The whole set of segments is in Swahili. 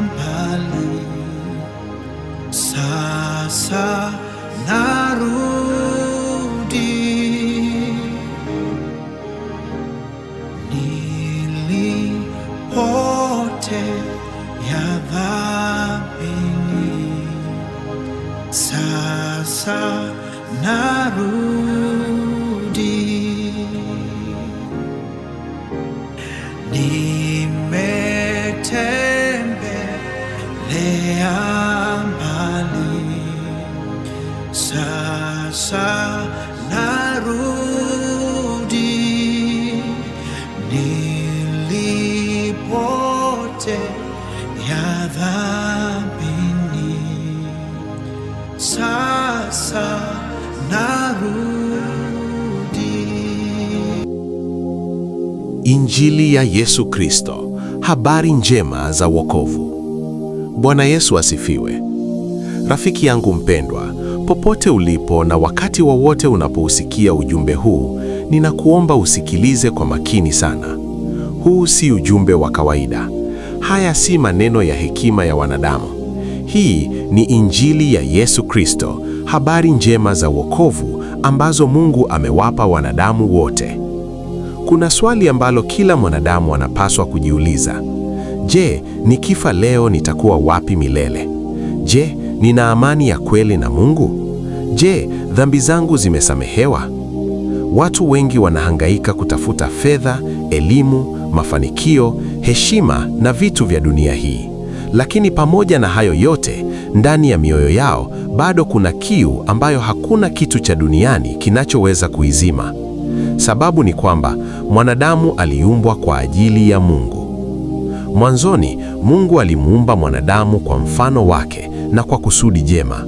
mbali, sasa narudi nilipotea dhambini, sasa narudi. Nimetembelea mbali, sasa narudi nilipotea dhambini, sasa narudi. Injili ya Yesu Kristo, habari njema za wokovu. Bwana Yesu asifiwe. Rafiki yangu mpendwa, popote ulipo na wakati wowote unapousikia ujumbe huu, ninakuomba usikilize kwa makini sana. Huu si ujumbe wa kawaida. Haya si maneno ya hekima ya wanadamu. Hii ni Injili ya Yesu Kristo, habari njema za wokovu ambazo Mungu amewapa wanadamu wote. Kuna swali ambalo kila mwanadamu anapaswa kujiuliza. Je, nikifa leo nitakuwa wapi milele? Je, nina amani ya kweli na Mungu? Je, dhambi zangu zimesamehewa? Watu wengi wanahangaika kutafuta fedha, elimu, mafanikio, heshima na vitu vya dunia hii. Lakini pamoja na hayo yote, ndani ya mioyo yao bado kuna kiu ambayo hakuna kitu cha duniani kinachoweza kuizima. Sababu ni kwamba mwanadamu aliumbwa kwa ajili ya Mungu. Mwanzoni, Mungu alimuumba mwanadamu kwa mfano wake na kwa kusudi jema.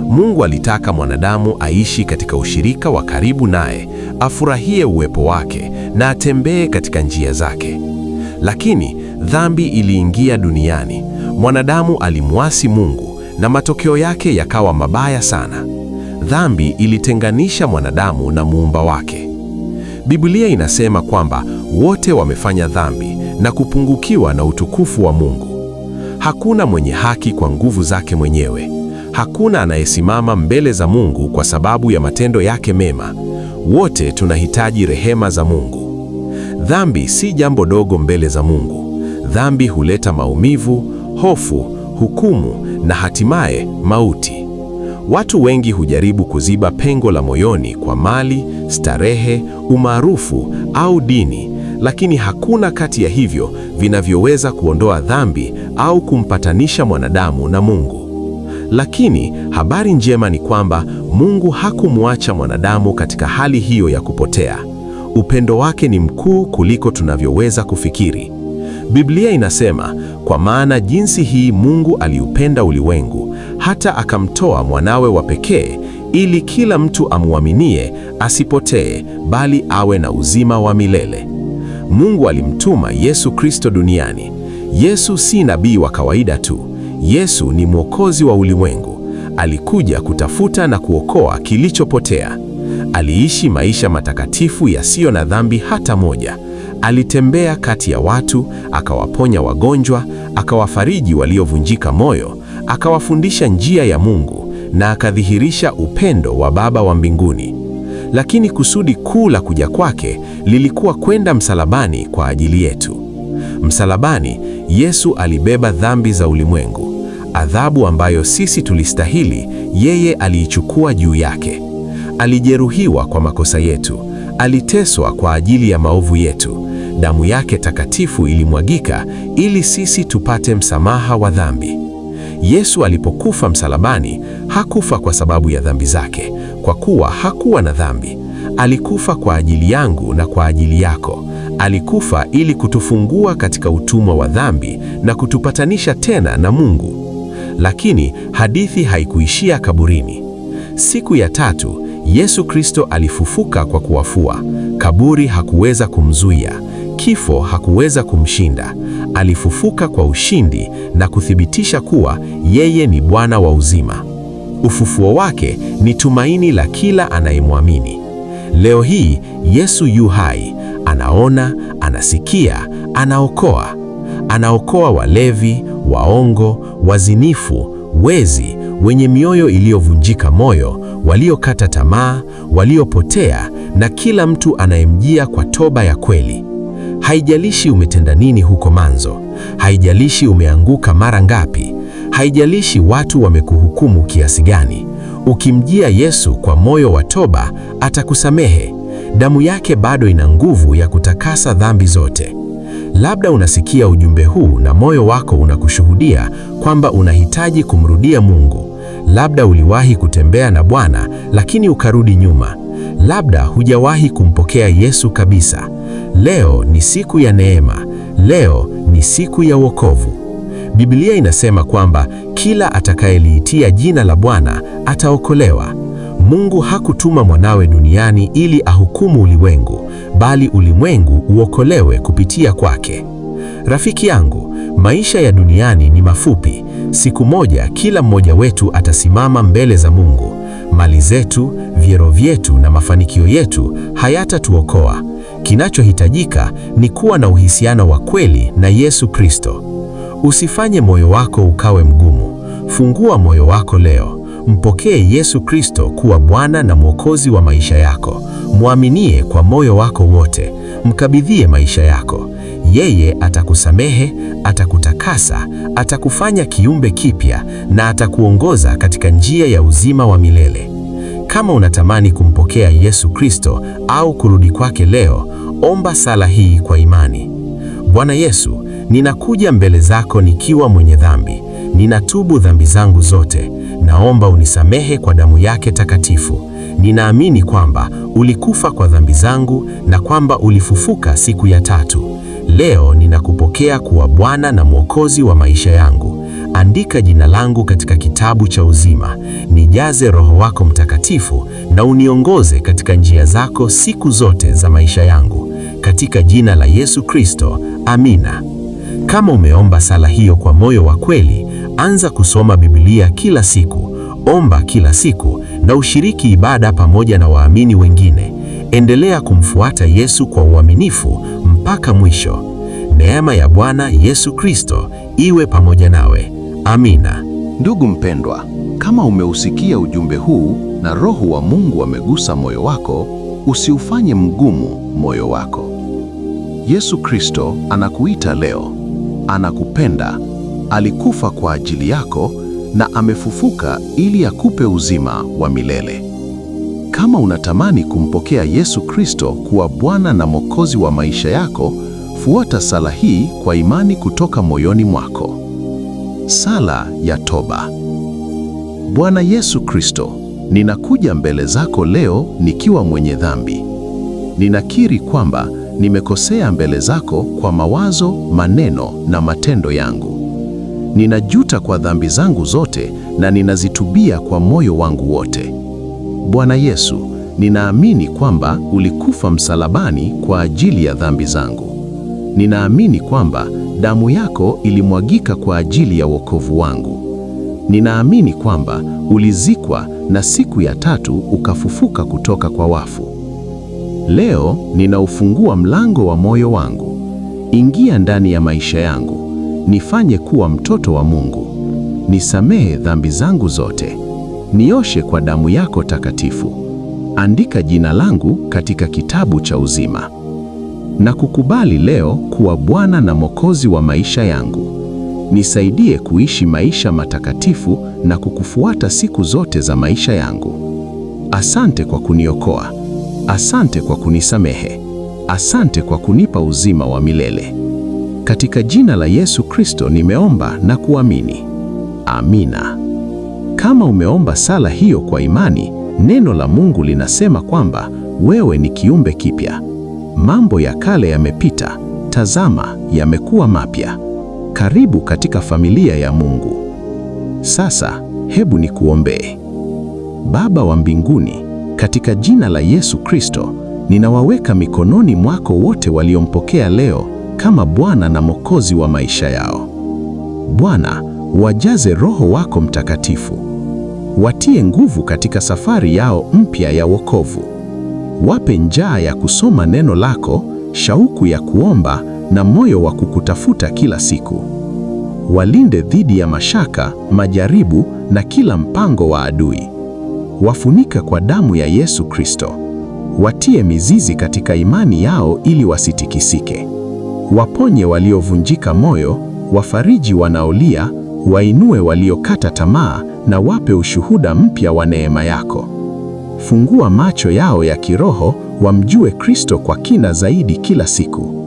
Mungu alitaka mwanadamu aishi katika ushirika wa karibu naye, afurahie uwepo wake na atembee katika njia zake. Lakini dhambi iliingia duniani. Mwanadamu alimwasi Mungu na matokeo yake yakawa mabaya sana. Dhambi ilitenganisha mwanadamu na muumba wake. Biblia inasema kwamba wote wamefanya dhambi na kupungukiwa na utukufu wa Mungu. Hakuna mwenye haki kwa nguvu zake mwenyewe. Hakuna anayesimama mbele za Mungu kwa sababu ya matendo yake mema. Wote tunahitaji rehema za Mungu. Dhambi si jambo dogo mbele za Mungu. Dhambi huleta maumivu, hofu, hukumu na hatimaye mauti. Watu wengi hujaribu kuziba pengo la moyoni kwa mali, starehe, umaarufu au dini, lakini hakuna kati ya hivyo vinavyoweza kuondoa dhambi au kumpatanisha mwanadamu na Mungu. Lakini habari njema ni kwamba Mungu hakumwacha mwanadamu katika hali hiyo ya kupotea. Upendo wake ni mkuu kuliko tunavyoweza kufikiri. Biblia inasema, kwa maana jinsi hii Mungu aliupenda ulimwengu, hata akamtoa mwanawe wa pekee, ili kila mtu amwaminie asipotee, bali awe na uzima wa milele. Mungu alimtuma Yesu Kristo duniani. Yesu si nabii wa kawaida tu. Yesu ni Mwokozi wa ulimwengu. Alikuja kutafuta na kuokoa kilichopotea. Aliishi maisha matakatifu yasiyo na dhambi hata moja. Alitembea kati ya watu, akawaponya wagonjwa, akawafariji waliovunjika moyo, akawafundisha njia ya Mungu na akadhihirisha upendo wa Baba wa mbinguni. Lakini kusudi kuu la kuja kwake lilikuwa kwenda msalabani kwa ajili yetu. Msalabani, Yesu alibeba dhambi za ulimwengu. Adhabu ambayo sisi tulistahili, yeye aliichukua juu yake. Alijeruhiwa kwa makosa yetu, aliteswa kwa ajili ya maovu yetu. Damu yake takatifu ilimwagika ili sisi tupate msamaha wa dhambi. Yesu alipokufa msalabani, hakufa kwa sababu ya dhambi zake, kwa kuwa hakuwa na dhambi. Alikufa kwa ajili yangu na kwa ajili yako. Alikufa ili kutufungua katika utumwa wa dhambi na kutupatanisha tena na Mungu. Lakini hadithi haikuishia kaburini. Siku ya tatu, Yesu Kristo alifufuka kwa kuwafua. Kaburi hakuweza kumzuia. Kifo hakuweza kumshinda. Alifufuka kwa ushindi na kuthibitisha kuwa yeye ni Bwana wa uzima. Ufufuo wake ni tumaini la kila anayemwamini. Leo hii Yesu yu hai, anaona, anasikia, anaokoa. Anaokoa walevi, waongo, wazinifu, wezi, wenye mioyo iliyovunjika moyo, waliokata tamaa, waliopotea, na kila mtu anayemjia kwa toba ya kweli. Haijalishi umetenda nini huko mwanzo, haijalishi umeanguka mara ngapi, haijalishi watu wamekuhukumu kiasi gani. Ukimjia Yesu kwa moyo wa toba, atakusamehe. Damu yake bado ina nguvu ya kutakasa dhambi zote. Labda unasikia ujumbe huu na moyo wako unakushuhudia kwamba unahitaji kumrudia Mungu. Labda uliwahi kutembea na Bwana lakini ukarudi nyuma. Labda hujawahi kumpokea Yesu kabisa. Leo ni siku ya neema. Leo ni siku ya wokovu. Biblia inasema kwamba kila atakayeliitia jina la Bwana ataokolewa. Mungu hakutuma mwanawe duniani ili ahukumu ulimwengu, bali ulimwengu uokolewe kupitia kwake. Rafiki yangu, maisha ya duniani ni mafupi. Siku moja kila mmoja wetu atasimama mbele za Mungu. Mali zetu, vyeo vyetu na mafanikio yetu hayatatuokoa. Kinachohitajika ni kuwa na uhusiano wa kweli na Yesu Kristo. Usifanye moyo wako ukawe mgumu. Fungua moyo wako leo. Mpokee Yesu Kristo kuwa Bwana na Mwokozi wa maisha yako. Muaminie kwa moyo wako wote. Mkabidhie maisha yako. Yeye atakusamehe, atakutakasa, atakufanya kiumbe kipya na atakuongoza katika njia ya uzima wa milele. Kama unatamani kumpokea Yesu Kristo au kurudi kwake leo, omba sala hii kwa imani. Bwana Yesu, ninakuja mbele zako nikiwa mwenye dhambi. Ninatubu dhambi zangu zote. Naomba unisamehe kwa damu yake takatifu. Ninaamini kwamba ulikufa kwa dhambi zangu na kwamba ulifufuka siku ya tatu. Leo ninakupokea kuwa Bwana na Mwokozi wa maisha yangu. Andika jina langu katika kitabu cha uzima. Nijaze Roho wako Mtakatifu na uniongoze katika njia zako siku zote za maisha yangu. Katika jina la Yesu Kristo, amina. Kama umeomba sala hiyo kwa moyo wa kweli, anza kusoma Biblia kila siku, omba kila siku na ushiriki ibada pamoja na waamini wengine. Endelea kumfuata Yesu kwa uaminifu mpaka mwisho. Neema ya Bwana Yesu Kristo iwe pamoja nawe. Amina. Ndugu mpendwa, kama umeusikia ujumbe huu na Roho wa Mungu amegusa moyo wako, usiufanye mgumu moyo wako. Yesu Kristo anakuita leo. Anakupenda, alikufa kwa ajili yako na amefufuka ili akupe uzima wa milele. Kama unatamani kumpokea Yesu Kristo kuwa Bwana na Mwokozi wa maisha yako, fuata sala hii kwa imani kutoka moyoni mwako. Sala ya toba. Bwana Yesu Kristo, ninakuja mbele zako leo nikiwa mwenye dhambi. Ninakiri kwamba nimekosea mbele zako kwa mawazo, maneno na matendo yangu. Ninajuta kwa dhambi zangu zote na ninazitubia kwa moyo wangu wote. Bwana Yesu, ninaamini kwamba ulikufa msalabani kwa ajili ya dhambi zangu. Ninaamini kwamba damu yako ilimwagika kwa ajili ya wokovu wangu. Ninaamini kwamba ulizikwa na siku ya tatu ukafufuka kutoka kwa wafu. Leo ninaufungua mlango wa moyo wangu. Ingia ndani ya maisha yangu. Nifanye kuwa mtoto wa Mungu. Nisamehe dhambi zangu zote. Nioshe kwa damu yako takatifu. Andika jina langu katika kitabu cha uzima. Na kukubali leo kuwa Bwana na Mwokozi wa maisha yangu. Nisaidie kuishi maisha matakatifu na kukufuata siku zote za maisha yangu. Asante kwa kuniokoa. Asante kwa kunisamehe. Asante kwa kunipa uzima wa milele. Katika jina la Yesu Kristo nimeomba na kuamini. Amina. Kama umeomba sala hiyo kwa imani, neno la Mungu linasema kwamba wewe ni kiumbe kipya. Mambo ya kale yamepita, tazama, yamekuwa mapya. Karibu katika familia ya Mungu. Sasa, hebu nikuombee. Baba wa mbinguni, katika jina la Yesu Kristo, ninawaweka mikononi mwako wote waliompokea leo kama Bwana na Mwokozi wa maisha yao. Bwana, wajaze Roho wako Mtakatifu. Watie nguvu katika safari yao mpya ya wokovu. Wape njaa ya kusoma neno lako, shauku ya kuomba na moyo wa kukutafuta kila siku. Walinde dhidi ya mashaka, majaribu na kila mpango wa adui. Wafunike kwa damu ya Yesu Kristo. Watie mizizi katika imani yao ili wasitikisike. Waponye waliovunjika moyo, wafariji wanaolia, wainue waliokata tamaa na wape ushuhuda mpya wa neema yako. Fungua macho yao ya kiroho wamjue Kristo kwa kina zaidi kila siku.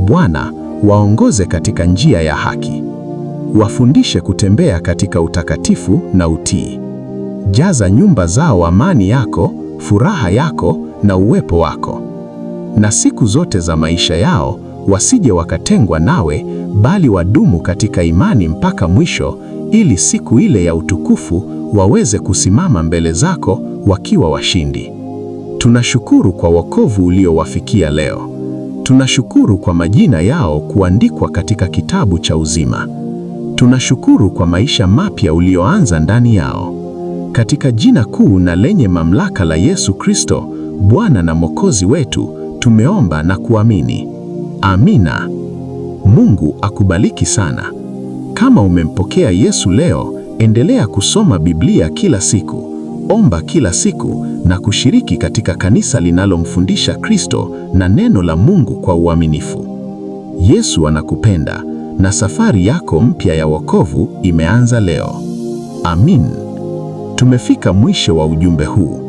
Bwana, waongoze katika njia ya haki. Wafundishe kutembea katika utakatifu na utii. Jaza nyumba zao amani yako, furaha yako na uwepo wako. Na siku zote za maisha yao wasije wakatengwa nawe, bali wadumu katika imani mpaka mwisho, ili siku ile ya utukufu waweze kusimama mbele zako wakiwa washindi. Tunashukuru kwa wokovu uliowafikia leo. Tunashukuru kwa majina yao kuandikwa katika kitabu cha uzima. Tunashukuru kwa maisha mapya ulioanza ndani yao. Katika jina kuu na lenye mamlaka la Yesu Kristo, Bwana na Mwokozi wetu, tumeomba na kuamini. Amina. Mungu akubariki sana. Kama umempokea Yesu leo, endelea kusoma Biblia kila siku, omba kila siku na kushiriki katika kanisa linalomfundisha Kristo na neno la Mungu kwa uaminifu. Yesu anakupenda na safari yako mpya ya wokovu imeanza leo. Amin. Tumefika mwisho wa ujumbe huu.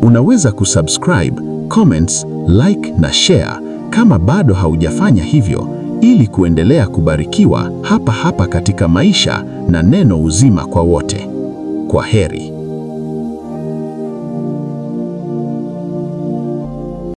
Unaweza kusubscribe, comments, like na share kama bado haujafanya hivyo, ili kuendelea kubarikiwa hapa hapa katika Maisha na Neno Uzima kwa wote. Kwa heri.